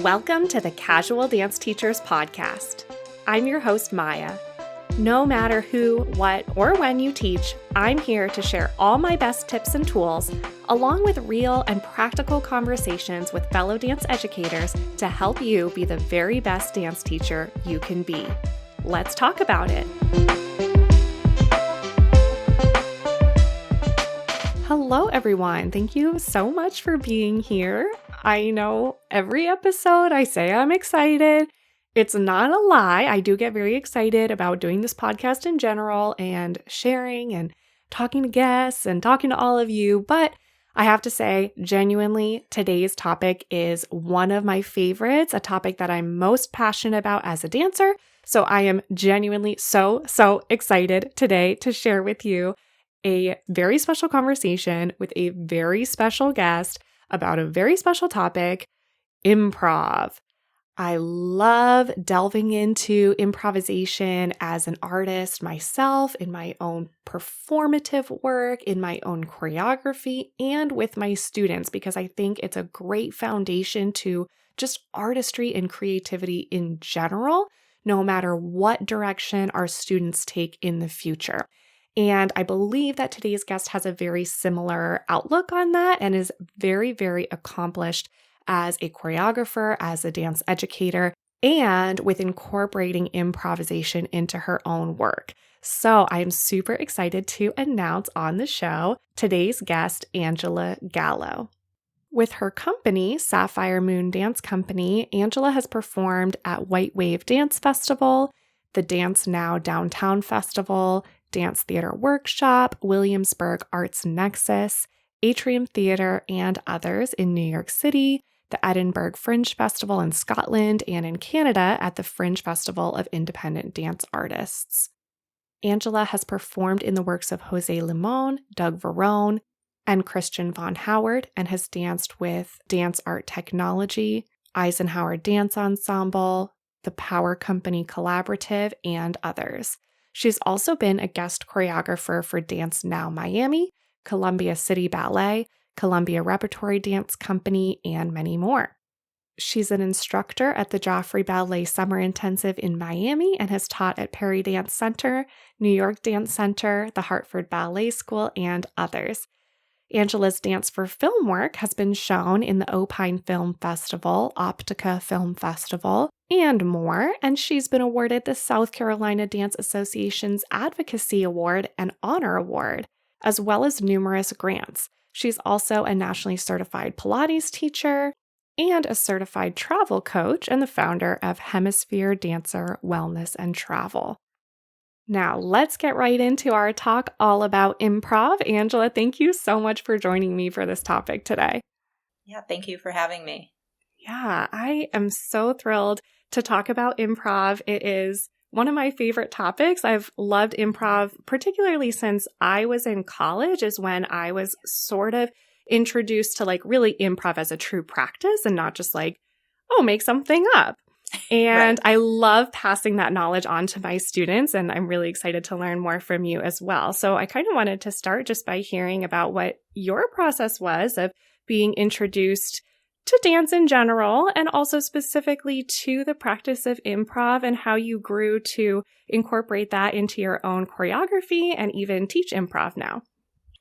Welcome to the Casual Dance Teachers Podcast. I'm your host, Maya. No matter who, what, or when you teach, I'm here to share all my best tips and tools, along with real and practical conversations with fellow dance educators to help you be the very best dance teacher you can be. Let's talk about it. Hello, everyone. Thank you so much for being here. I know every episode I say I'm excited. It's not a lie. I do get very excited about doing this podcast in general and sharing and talking to guests and talking to all of you. But I have to say, genuinely, today's topic is one of my favorites, a topic that I'm most passionate about as a dancer. So I am genuinely so excited today to share with you a very special conversation with a very special guest about a very special topic, improv. I love delving into improvisation as an artist myself, in my own performative work, in my own choreography, and with my students, because I think it's a great foundation to just artistry and creativity in general, no matter what direction our students take in the future. And I believe that today's guest has a very similar outlook on that and is very accomplished as a choreographer, as a dance educator, and with incorporating improvisation into her own work. So I'm super excited to announce on the show today's guest, Angela Gallo. With her company, Sapphire Moon Dance Company, Angela has performed at White Wave Dance Festival, the Dance Now Downtown Festival, Dance Theater Workshop, Williamsburg Arts Nexus, Atrium Theater, and others in New York City, the Edinburgh Fringe Festival in Scotland, and in Canada at the Fringe Festival of Independent Dance Artists. Angela has performed in the works of Jose Limon, Doug Verone, and Christian Von Howard, and has danced with Dance Art Technology, Eisenhower Dance Ensemble, the Power Company Collaborative, and others. She's also been a guest choreographer for Dance Now Miami, Columbia City Ballet, Columbia Repertory Dance Company, and many more. She's an instructor at the Joffrey Ballet Summer Intensive in Miami and has taught at Perry Dance Center, New York Dance Center, the Hartford Ballet School, and others. Angela's dance for film work has been shown in the Opine Film Festival, Optica Film Festival, and more, and she's been awarded the South Carolina Dance Association's Advocacy Award and Honor Award, as well as numerous grants. She's also a nationally certified Pilates teacher and a certified travel coach and the founder of Hemisphere Dancer Wellness and Travel. Now, let's get right into our talk all about improv. Angela, thank you so much for joining me for this topic today. Yeah, thank you for having me. Yeah, I am so thrilled to talk about improv. It is one of my favorite topics. I've loved improv, particularly since I was in college, is when I was sort of introduced to really improv as a true practice and not just make something up. And right. I love passing that knowledge on to my students, and I'm really excited to learn more from you as well. So I kind of wanted to start just by hearing about what your process was of being introduced to dance in general, and also specifically to the practice of improv and how you grew to incorporate that into your own choreography and even teach improv now.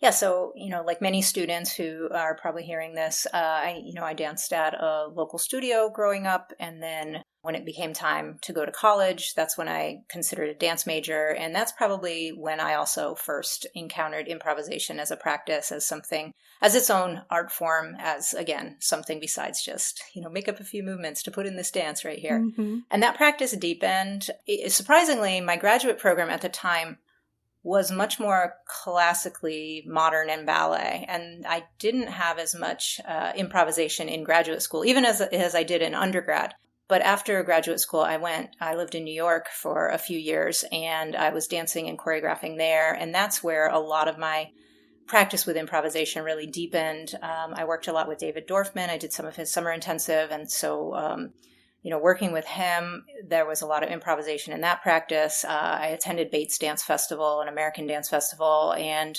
Yeah, so, like many students who are probably hearing this, I danced at a local studio growing up, and then when it became time to go to college, that's when I considered a dance major, and that's probably when I also first encountered improvisation as a practice, as something, as its own art form, as, again, something besides just, make up a few movements to put in this dance right here. Mm-hmm. And that practice deepened. Surprisingly, my graduate program at the time was much more classically modern and ballet. And I didn't have as much improvisation in graduate school, even as I did in undergrad. But after graduate school, I lived in New York for a few years, and I was dancing and choreographing there. And that's where a lot of my practice with improvisation really deepened. I worked a lot with David Dorfman. I did some of his summer intensive. And so, working with him, there was a lot of improvisation in that practice. I attended Bates Dance Festival and American Dance Festival, and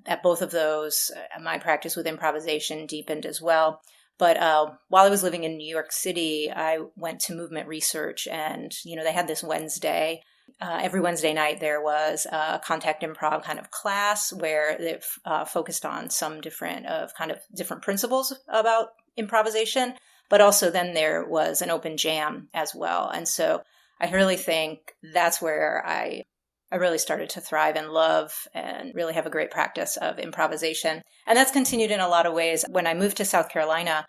at both of those, my practice with improvisation deepened as well. But while I was living in New York City, I went to movement research, and they had this Wednesday. Every Wednesday night there was a contact improv kind of class where it focused on some different principles about improvisation, but also then there was an open jam as well. And so I really think that's where I really started to thrive and love and really have a great practice of improvisation. And that's continued in a lot of ways. When I moved to South Carolina,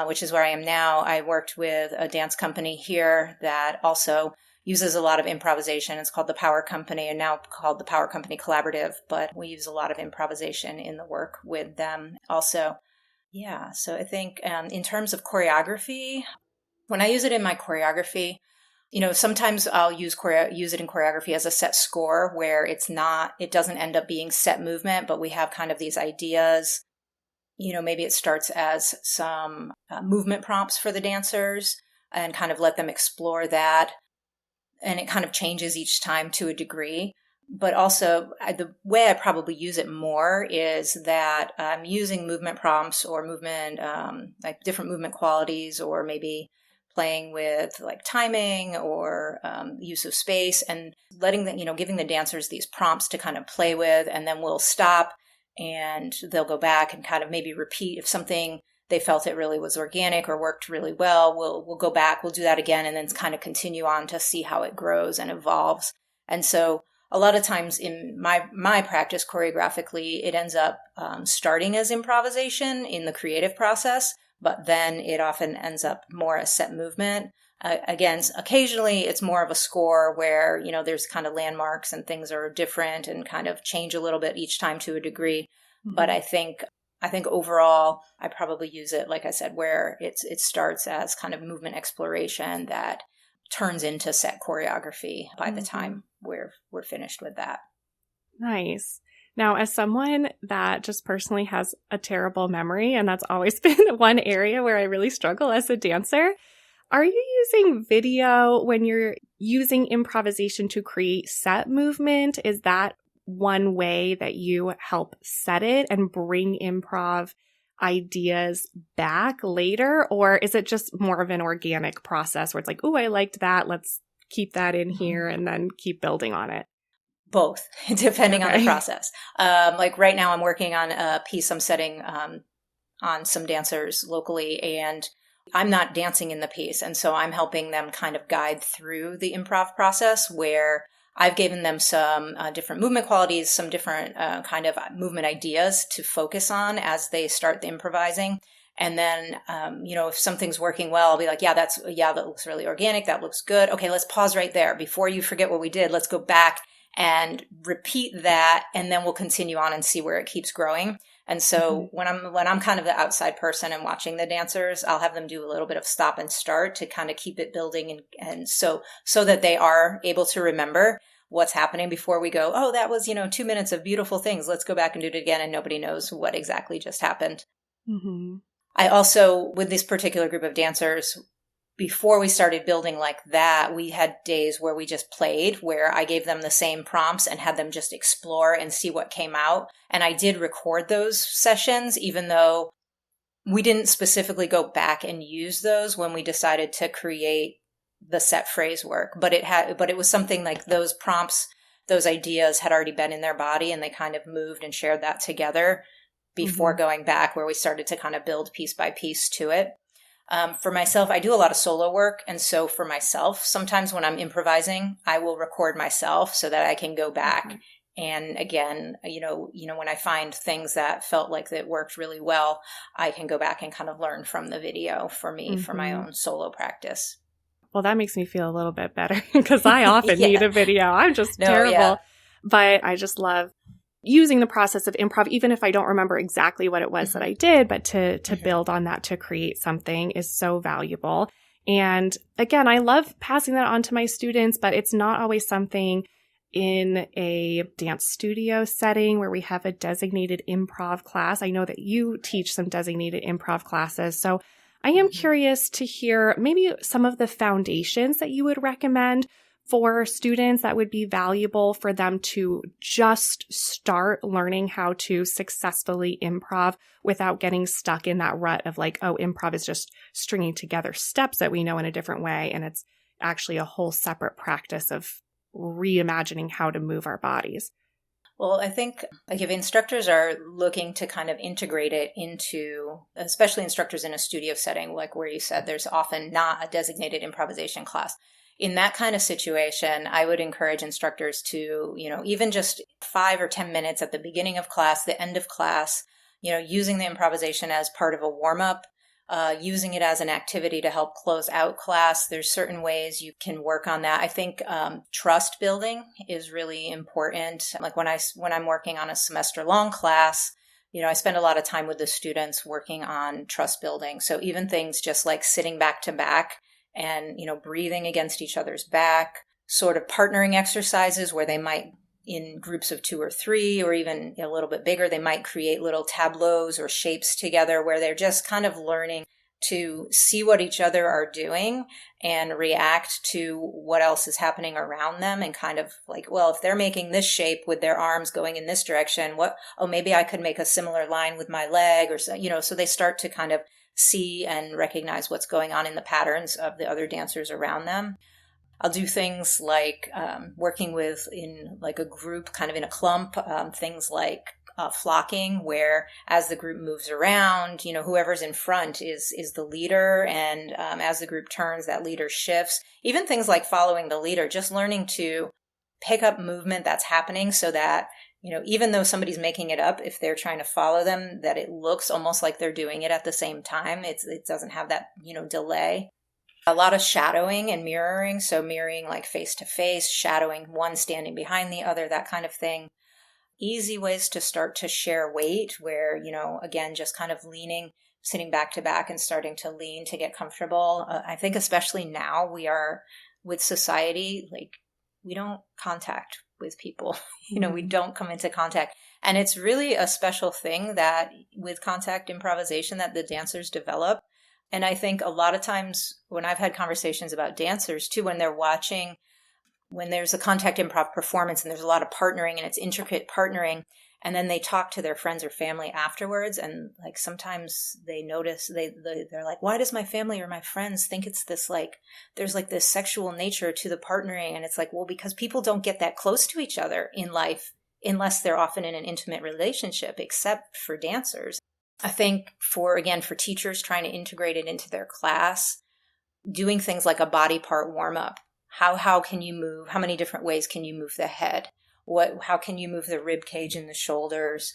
which is where I am now, I worked with a dance company here that also uses a lot of improvisation. It's called the Power Company, and now called the Power Company Collaborative, but we use a lot of improvisation in the work with them also. Yeah, so I think in terms of choreography, when I use it in my choreography, sometimes I'll use it in choreography as a set score where it doesn't end up being set movement, but we have kind of these ideas. Maybe it starts as some movement prompts for the dancers and kind of let them explore that. And it kind of changes each time to a degree. But also the way I probably use it more is that I'm using movement prompts or movement, like different movement qualities, or maybe playing with like timing or use of space, and letting them, giving the dancers these prompts to kind of play with, and then we'll stop and they'll go back and kind of maybe repeat if something they felt it really was organic or worked really well. We'll go back, we'll do that again, and then kind of continue on to see how it grows and evolves. And so a lot of times in my practice choreographically, it ends up starting as improvisation in the creative process, but then it often ends up more as set movement. Again, occasionally it's more of a score where, there's kind of landmarks and things are different and kind of change a little bit each time to a degree. Mm-hmm. But I think overall, I probably use it, like I said, where it starts as kind of movement exploration that turns into set choreography by the time we're finished with that. Nice. Now, as someone that just personally has a terrible memory, and that's always been one area where I really struggle as a dancer, are you using video when you're using improvisation to create set movement? Is that one way that you help set it and bring improv ideas back later? Or is it just more of an organic process where it's like, oh, I liked that, let's keep that in here and then keep building on it? Both, depending on the process. Like right now I'm working on a piece I'm setting on some dancers locally, and I'm not dancing in the piece. And so I'm helping them kind of guide through the improv process, where I've given them some different movement qualities, some different kind of movement ideas to focus on as they start the improvising. And then, if something's working well, I'll be like, that looks really organic. That looks good. Okay, let's pause right there. Before you forget what we did, let's go back and repeat that. And then we'll continue on and see where it keeps growing. And so when I'm kind of the outside person and watching the dancers, I'll have them do a little bit of stop and start to kind of keep it building, and so that they are able to remember what's happening before we go, oh, that was, 2 minutes of beautiful things. Let's go back and do it again. And nobody knows what exactly just happened. Mm-hmm. I also, with this particular group of dancers, before we started building like that, we had days where we just played, where I gave them the same prompts and had them just explore and see what came out. And I did record those sessions, even though we didn't specifically go back and use those when we decided to create the set phrase work. But it was something like those prompts, those ideas had already been in their body, and they kind of moved and shared that together before going back, where we started to kind of build piece by piece to it. For myself, I do a lot of solo work. And so for myself, sometimes when I'm improvising, I will record myself so that I can go back. And again, when I find things that felt like that worked really well, I can go back and kind of learn from the video for me, for my own solo practice. Well, that makes me feel a little bit better because I often need a video. I'm just terrible. Yeah. But I just love using the process of improv, even if I don't remember exactly what it was that I did, but to build on that, to create something is so valuable. And again, I love passing that on to my students, but it's not always something in a dance studio setting where we have a designated improv class. I know that you teach some designated improv classes. So I am curious to hear maybe some of the foundations that you would recommend for students that would be valuable for them to just start learning how to successfully improv without getting stuck in that rut of like, oh, improv is just stringing together steps that we know in a different way. And it's actually a whole separate practice of reimagining how to move our bodies. Well, I think like if instructors are looking to kind of integrate it into, especially instructors in a studio setting, like where you said there's often not a designated improvisation class. In that kind of situation, I would encourage instructors to, even just 5 or 10 minutes at the beginning of class, the end of class, using the improvisation as part of a warm-up, using it as an activity to help close out class. There's certain ways you can work on that. I think trust building is really important. Like when I'm working on a semester-long class, I spend a lot of time with the students working on trust building. So even things just like sitting back to back and, breathing against each other's back, sort of partnering exercises where they might, in groups of 2 or 3, or even a little bit bigger, they might create little tableaus or shapes together where they're just kind of learning to see what each other are doing and react to what else is happening around them, and kind of like, well, if they're making this shape with their arms going in this direction, maybe I could make a similar line with my leg, or so they start to kind of see and recognize what's going on in the patterns of the other dancers around them. I'll do things like working in like a group, kind of in a clump, things like flocking, where as the group moves around, whoever's in front is the leader. And as the group turns, that leader shifts. Even things like following the leader, just learning to pick up movement that's happening so that, even though somebody's making it up, if they're trying to follow them, that it looks almost like they're doing it at the same time. It doesn't have that, delay. A lot of shadowing and mirroring. So mirroring like face to face, shadowing one standing behind the other, that kind of thing. Easy ways to start to share weight where, again, just kind of sitting back to back and starting to lean to get comfortable. I think especially now we are with society, like we don't contact with people, we don't come into contact. And it's really a special thing that with contact improvisation that the dancers develop. And I think a lot of times when I've had conversations about dancers too, when they're watching, when there's a contact improv performance and there's a lot of partnering and it's intricate partnering, and then they talk to their friends or family afterwards, and like sometimes they notice they're like, why does my family or my friends think it's this like there's like this sexual nature to the partnering? And it's like, well, because people don't get that close to each other in life unless they're often in an intimate relationship, except for dancers. I think for teachers trying to integrate it into their class, doing things like a body part warm up. How can you move? How many different ways can you move the head? How can you move the rib cage and the shoulders?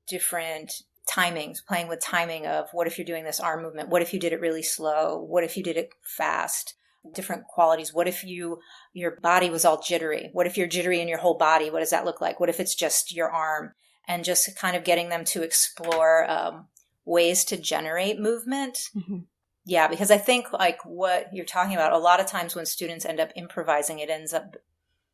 Different timings, playing with timing of what if you're doing this arm movement? What if you did it really slow? What if you did it fast? Different qualities. What if your body was all jittery? What if you're jittery in your whole body? What does that look like? What if it's just your arm? And just kind of getting them to explore ways to generate movement. Mm-hmm. Yeah, because I think like what you're talking about, a lot of times when students end up improvising,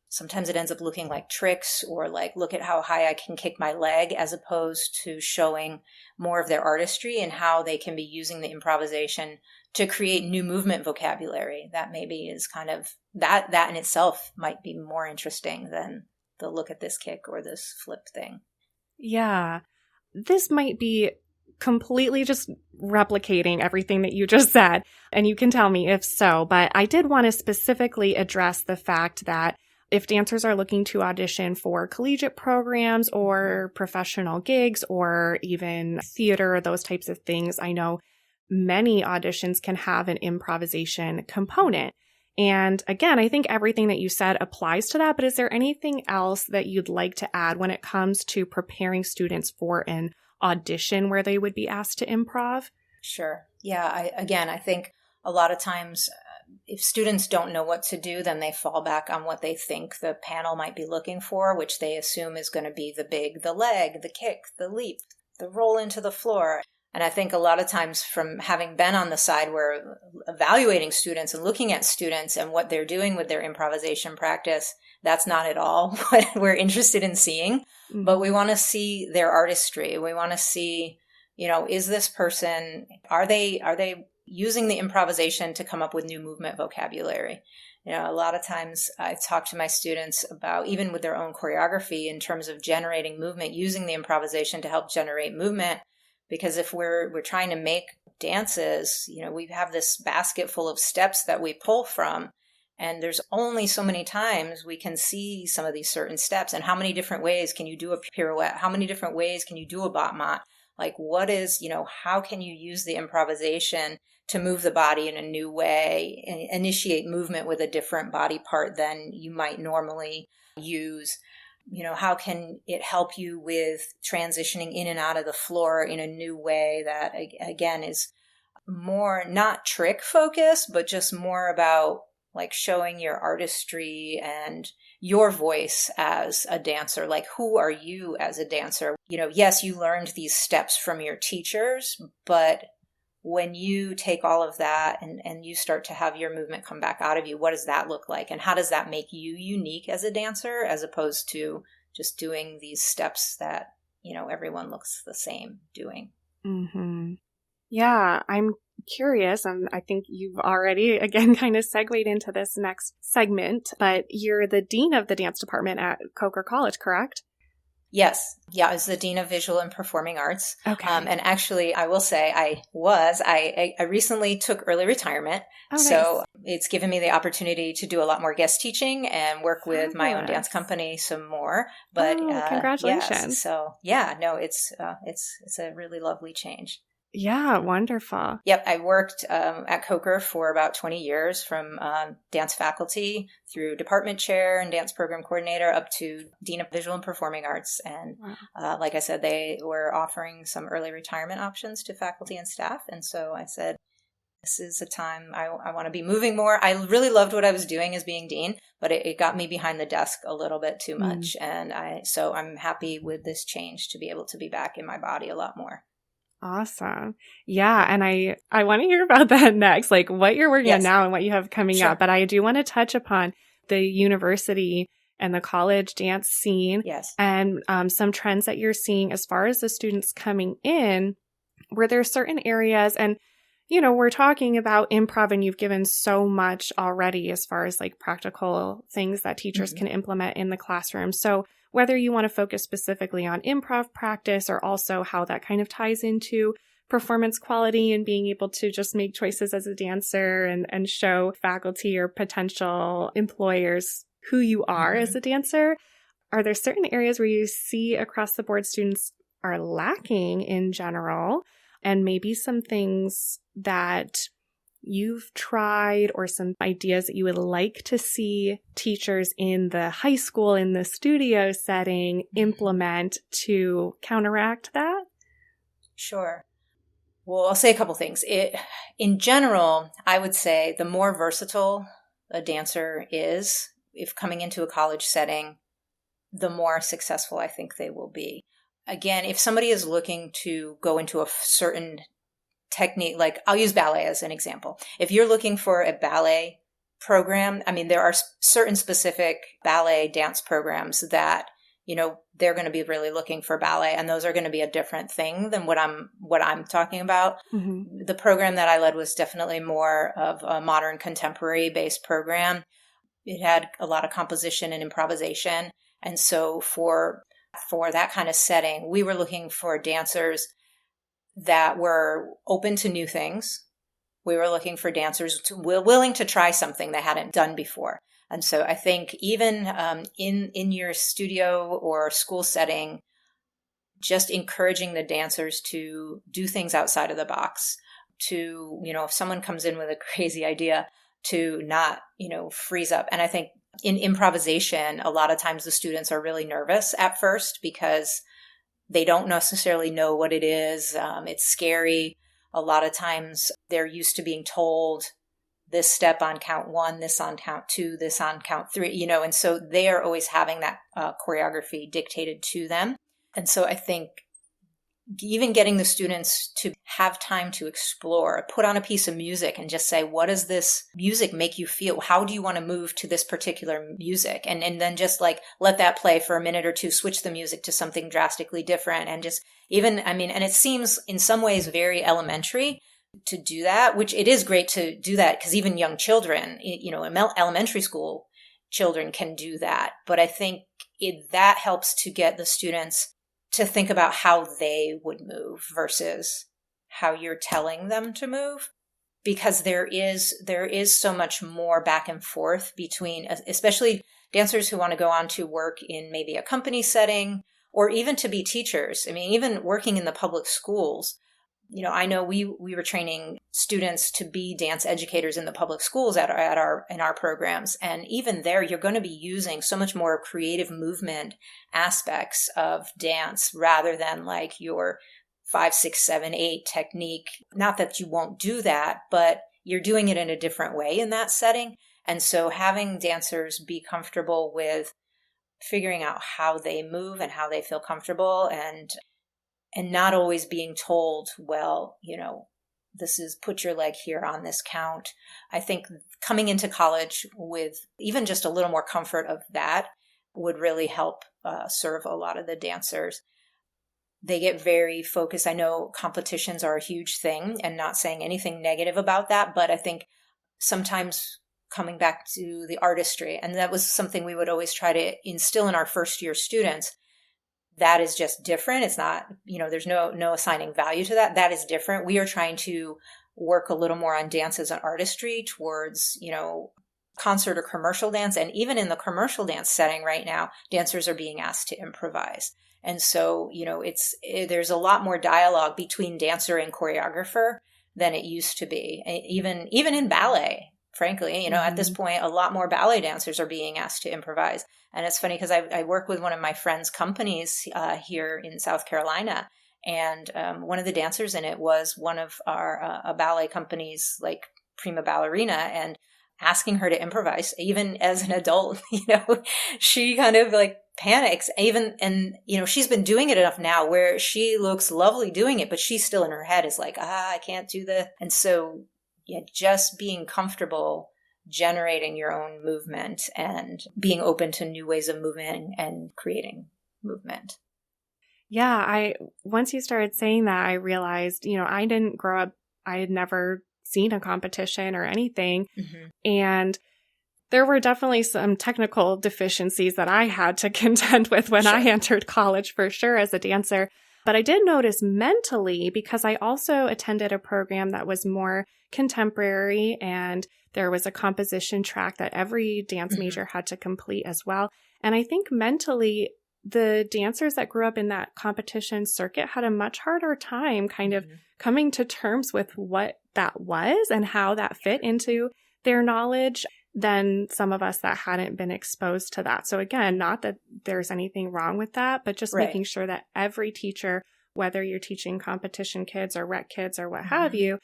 sometimes it ends up looking like tricks, or like, look at how high I can kick my leg, as opposed to showing more of their artistry and how they can be using the improvisation to create new movement vocabulary. That maybe is kind of, that in itself might be more interesting than the look at this kick or this flip thing. Yeah, this might be completely just replicating everything that you just said, and you can tell me if so, but I did want to specifically address the fact that if dancers are looking to audition for collegiate programs or professional gigs or even theater, those types of things, I know many auditions can have an improvisation component. And again, I think everything that you said applies to that, but is there anything else that you'd like to add when it comes to preparing students for an audition where they would be asked to improv? Sure. Yeah. I think a lot of times if students don't know what to do, then they fall back on what they think the panel might be looking for, which they assume is going to be the leg, the kick, the leap, the roll into the floor. And I think a lot of times, from having been on the side where evaluating students and looking at students and what they're doing with their improvisation practice, that's not at all what we're interested in seeing. Mm-hmm. But we want to see their artistry. We want to see, is this person, are they using the improvisation to come up with new movement vocabulary? A lot of times I talk to my students about, even with their own choreography, in terms of generating movement, using the improvisation to help generate movement. Because if we're trying to make dances, we have this basket full of steps that we pull from. And there's only so many times we can see some of these certain steps. And how many different ways can you do a pirouette? How many different ways can you do a battement? Like, how can you use the improvisation to move the body in a new way and initiate movement with a different body part than you might normally use? How can it help you with transitioning in and out of the floor in a new way that, again, is more not trick focused, but just more about like showing your artistry and your voice as a dancer. Like, who are you as a dancer? Yes, you learned these steps from your teachers, but when you take all of that and you start to have your movement come back out of you, what does that look like? And how does that make you unique as a dancer, as opposed to just doing these steps that, everyone looks the same doing? Mm-hmm. Yeah, I'm curious, and I think you've already, again, kind of segued into this next segment, but you're the dean of the dance department at Coker College, correct? Yes. Yeah, I was the Dean of Visual and Performing Arts. Okay. And actually, I will say I recently took early retirement. Oh, so nice. it's given me the opportunity to do a lot more guest teaching and work with my own dance Fabulous. company some more. But Congratulations. yes, so yeah, no, it's a really lovely change. Yeah, wonderful. Yep, I worked at Coker for about 20 years, from dance faculty through department chair and dance program coordinator up to Dean of Visual and Performing Arts. And like I said, they were offering some early retirement options to faculty and staff. And so I said, this is a time I want to be moving more. I really loved what I was doing as being dean, but it got me behind the desk a little bit too much. And so I'm happy with this change to be able to be back in my body a lot more. Awesome. Yeah. And I want to hear about that next, like what you're working on now and what you have coming up. But I do want to touch upon the university and the college dance scene. Yes. And some trends that you're seeing as far as the students coming in, were there certain areas, and we're talking about improv, and you've given so much already as far as like practical things that teachers can implement in the classroom. So whether you want to focus specifically on improv practice, or also how that kind of ties into performance quality and being able to just make choices as a dancer and show faculty or potential employers who you are as a dancer, are there certain areas where you see across the board students are lacking in general, and maybe some things that you've tried or some ideas that you would like to see teachers in the high school, in the studio setting, implement to counteract that? Sure. Well, I'll say a couple things. In general, I would say the more versatile a dancer is, if coming into a college setting, the more successful I think they will be. Again, if somebody is looking to go into a certain technique, like I'll use ballet as an example. If you're looking for a ballet program, I mean, there are certain specific ballet dance programs that, they're going to be really looking for ballet, and those are going to be a different thing than what I'm talking about. Mm-hmm. The program that I led was definitely more of a modern contemporary based program. It had a lot of composition and improvisation. And so for that kind of setting, we were looking for dancers that were open to new things. We were looking for dancers willing to try something they hadn't done before. And so I think even in your studio or school setting, just encouraging the dancers to do things outside of the box, to, if someone comes in with a crazy idea, to not, freeze up. And I think in improvisation, a lot of times the students are really nervous at first because they don't necessarily know what it is. It's scary. A lot of times they're used to being told this step on count 1, this on count 2, this on count 3, and so they are always having that choreography dictated to them. And so I think even getting the students to have time to explore, put on a piece of music and just say, what does this music make you feel? How do you want to move to this particular music? And then just like let that play for a minute or two, switch the music to something drastically different. And just and it seems in some ways very elementary, to do that, which it is great to do that because even young children, elementary school children can do that. But I think that helps to get the students to think about how they would move versus how you're telling them to move. Because there is so much more back and forth between, especially dancers who want to go on to work in maybe a company setting or even to be teachers. I mean, even working in the public schools, I know we were training students to be dance educators in the public schools in our programs. And even there, you're going to be using so much more creative movement aspects of dance rather than like your 5, 6, 7, 8 technique. Not that you won't do that, but you're doing it in a different way in that setting. And so having dancers be comfortable with figuring out how they move and how they feel comfortable and not always being told, well, this is put your leg here on this count. I think coming into college with even just a little more comfort of that would really help serve a lot of the dancers. They get very focused. I know competitions are a huge thing and not saying anything negative about that, but I think sometimes coming back to the artistry, and that was something we would always try to instill in our first year students. That is just different. It's not, there's no assigning value to that. That is different. We are trying to work a little more on dance as an artistry towards, concert or commercial dance. And even in the commercial dance setting right now, dancers are being asked to improvise. And so, there's a lot more dialogue between dancer and choreographer than it used to be. Even in ballet, frankly, at this point, a lot more ballet dancers are being asked to improvise. And it's funny because I work with one of my friend's companies here in South Carolina. And one of the dancers in it was one of our a ballet company's like prima ballerina, and asking her to improvise, even as an adult, she kind of like panics and she's been doing it enough now where she looks lovely doing it, but she's still in her head is like, I can't do this. And so, just being comfortable generating your own movement and being open to new ways of moving and creating movement. Yeah, once you started saying that, I realized, I didn't grow up, I had never seen a competition or anything. Mm-hmm. And there were definitely some technical deficiencies that I had to contend with when I entered college, for sure, as a dancer. But I did notice mentally, because I also attended a program that was more contemporary, and there was a composition track that every dance major had to complete as well. And I think mentally, the dancers that grew up in that competition circuit had a much harder time kind of coming to terms with what that was and how that fit into their knowledge than some of us that hadn't been exposed to that. So again, not that there's anything wrong with that, but just making sure that every teacher, whether you're teaching competition kids or rec kids or what have you,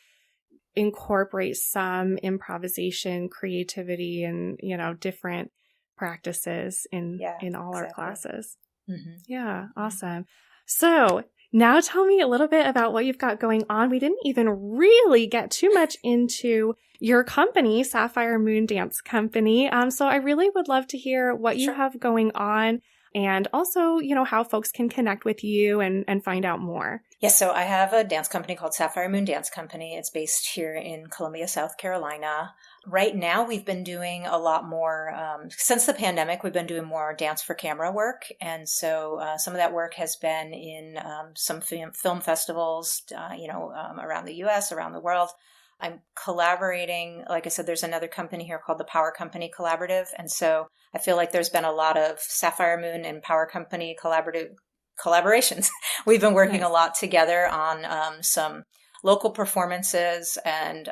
incorporates some improvisation, creativity, and, different practices in all our classes. Mm-hmm. Yeah, awesome. So now tell me a little bit about what you've got going on. We didn't even really get too much into your company, Sapphire Moon Dance Company. So I really would love to hear what you have going on, and also, how folks can connect with you and find out more. Yes, so I have a dance company called Sapphire Moon Dance Company. It's based here in Columbia, South Carolina. Right now, we've been doing a lot more, since the pandemic, we've been doing more dance for camera work. And so some of that work has been in some film festivals, around the U.S., around the world. I'm collaborating. Like I said, there's another company here called the Power Company Collaborative. And so I feel like there's been a lot of Sapphire Moon and Power Company collaborations. We've been working a lot together on some local performances and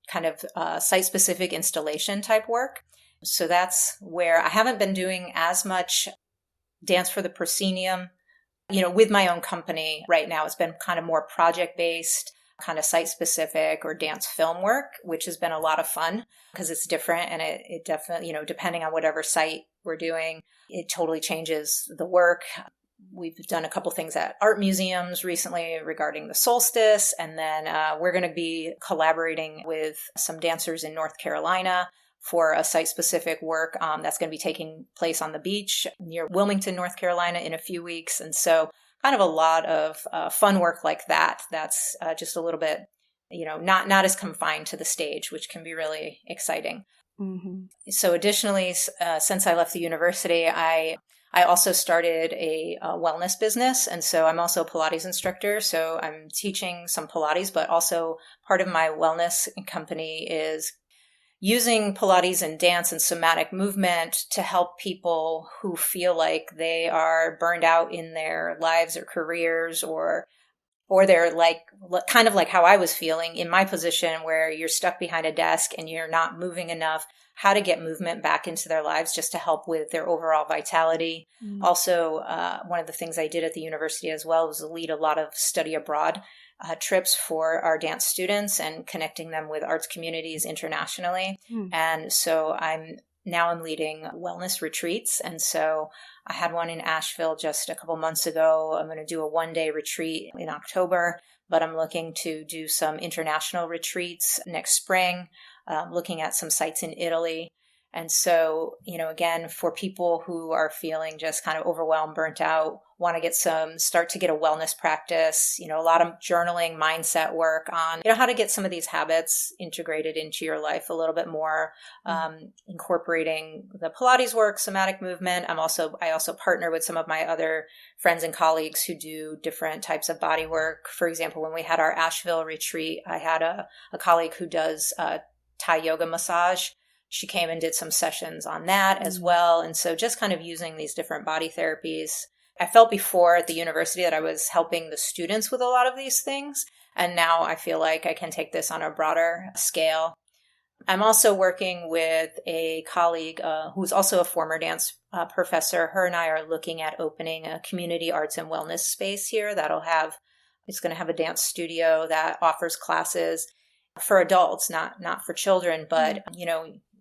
kind of site-specific installation type work. So that's where I haven't been doing as much dance for the proscenium, with my own company right now. It's been kind of more project-based, kind of site-specific or dance film work, which has been a lot of fun because it's different, and it definitely, depending on whatever site we're doing, it totally changes the work. We've done a couple things at art museums recently regarding the solstice, and then we're going to be collaborating with some dancers in North Carolina for a site-specific work that's going to be taking place on the beach near Wilmington, North Carolina in a few weeks. And so kind of a lot of fun work like that. That's just a little bit not as confined to the stage, which can be really exciting. Mm-hmm. So additionally, since I left the university, I also started a wellness business. And so I'm also a Pilates instructor. So I'm teaching some Pilates, but also part of my wellness company is using Pilates and dance and somatic movement to help people who feel like they are burned out in their lives or careers, or they're like kind of like how I was feeling in my position where you're stuck behind a desk and you're not moving enough, how to get movement back into their lives just to help with their overall vitality. Mm-hmm. Also, one of the things I did at the university as well was lead a lot of study abroad trips for our dance students and connecting them with arts communities internationally. Mm-hmm. And so I'm leading wellness retreats. And so I had one in Asheville just a couple months ago. I'm going to do a 1-day retreat in October, but I'm looking to do some international retreats next spring, looking at some sites in Italy. And so, again, for people who are feeling just kind of overwhelmed, burnt out, want to start to get a wellness practice, a lot of journaling, mindset work on, how to get some of these habits integrated into your life a little bit more, incorporating the Pilates work, somatic movement. I also partner with some of my other friends and colleagues who do different types of body work. For example, when we had our Asheville retreat, I had a colleague who does Thai yoga massage. She came and did some sessions on that as well. And so just kind of using these different body therapies. I felt before at the university that I was helping the students with a lot of these things. And now I feel like I can take this on a broader scale. I'm also working with a colleague who's also a former dance professor. Her and I are looking at opening a community arts and wellness space here it's going to have a dance studio that offers classes for adults, not for children, but,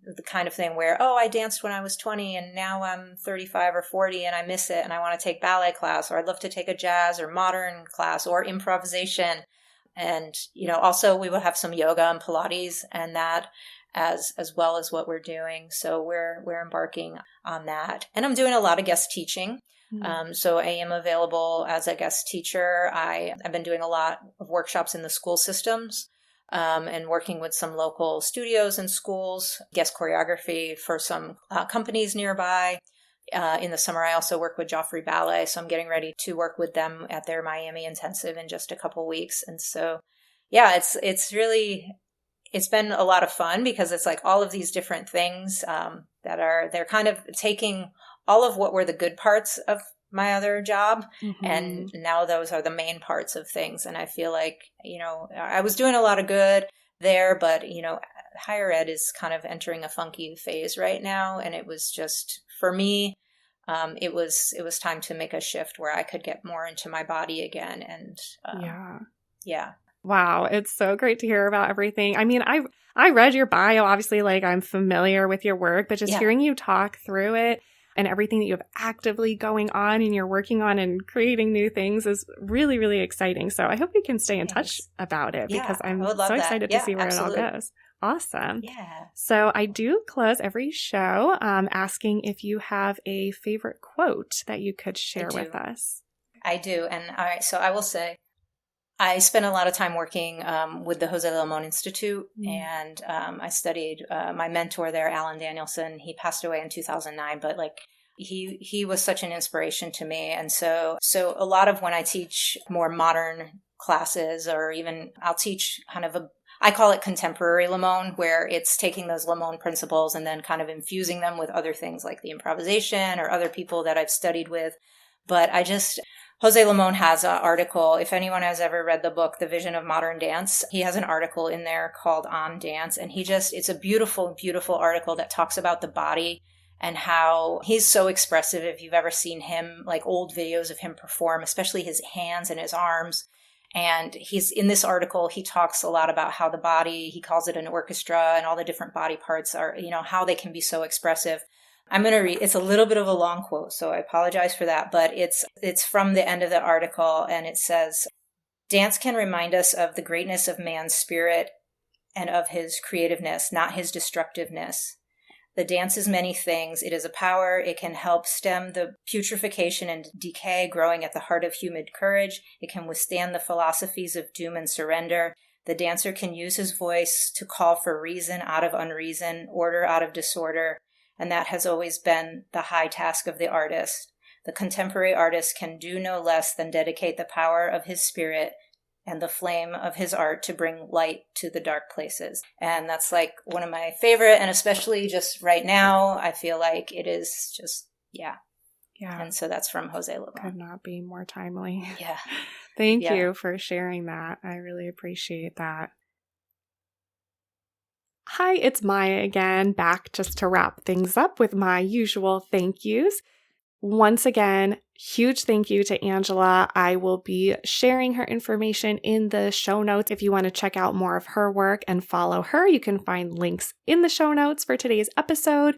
the kind of thing where, I danced when I was 20 and now I'm 35 or 40 and I miss it and I want to take ballet class, or I'd love to take a jazz or modern class or improvisation. And, also we will have some yoga and Pilates and that as well as what we're doing. So we're embarking on that. And I'm doing a lot of guest teaching. Mm-hmm. So I am available as a guest teacher. I've been doing a lot of workshops in the school systems. And working with some local studios and schools, guest choreography for some companies nearby. In the summer, I also work with Joffrey Ballet, so I'm getting ready to work with them at their Miami intensive in just a couple weeks. And so, yeah, it's been a lot of fun because it's like all of these different things they're kind of taking all of what were the good parts of my other job. Mm-hmm. And now those are the main parts of things. And I feel like, I was doing a lot of good there, but, higher ed is kind of entering a funky phase right now. And it was just, for me, it was time to make a shift where I could get more into my body again. And yeah. Wow. It's so great to hear about everything. I mean, I read your bio, obviously, like I'm familiar with your work, but just hearing you talk through it and everything that you have actively going on and you're working on and creating new things is really, really exciting. So I hope we can stay in touch about it because I'm so excited to see where it all goes. Awesome. Yeah. So I do close every show asking if you have a favorite quote that you could share with us. I do. And all right, so I will say, I spent a lot of time working with the Jose Limon Institute, and I studied my mentor there, Alan Danielson. He passed away in 2009, but he was such an inspiration to me. And so a lot of when I teach more modern classes, or even I'll teach kind of I call it contemporary Limon, where it's taking those Limon principles and then kind of infusing them with other things like the improvisation or other people that I've studied with. But Jose Limon has an article. If anyone has ever read the book, The Vision of Modern Dance, he has an article in there called On Dance. And it's a beautiful, beautiful article that talks about the body and how he's so expressive. If you've ever seen him, like old videos of him perform, especially his hands and his arms. And in this article, he talks a lot about how the body, he calls it an orchestra, and all the different body parts are, how they can be so expressive. I'm going to read, it's a little bit of a long quote, so I apologize for that, but it's from the end of the article, and it says, "Dance can remind us of the greatness of man's spirit and of his creativeness, not his destructiveness. The dance is many things. It is a power. It can help stem the putrefaction and decay growing at the heart of human courage. It can withstand the philosophies of doom and surrender. The dancer can use his voice to call for reason out of unreason, order out of disorder, and that has always been the high task of the artist. The contemporary artist can do no less than dedicate the power of his spirit and the flame of his art to bring light to the dark places. And that's like one of my favorite, and especially just right now, I feel like it is just, yeah. And so that's from Jose Lebrun. Could not be more timely. Yeah. Thank you for sharing that. I really appreciate that. Hi, it's Maya again, back just to wrap things up with my usual thank yous. Once again, huge thank you to Angela. I will be sharing her information in the show notes. If you want to check out more of her work and follow her, you can find links in the show notes for today's episode.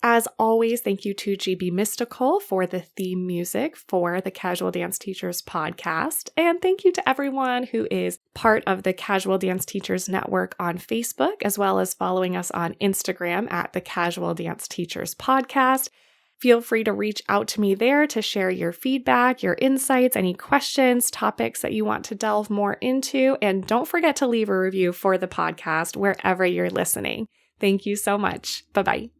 As always, thank you to GB Mystical for the theme music for the Casual Dance Teachers podcast. And thank you to everyone who is part of the Casual Dance Teachers Network on Facebook, as well as following us on Instagram at the Casual Dance Teachers podcast. Feel free to reach out to me there to share your feedback, your insights, any questions, topics that you want to delve more into. And don't forget to leave a review for the podcast wherever you're listening. Thank you so much. Bye-bye.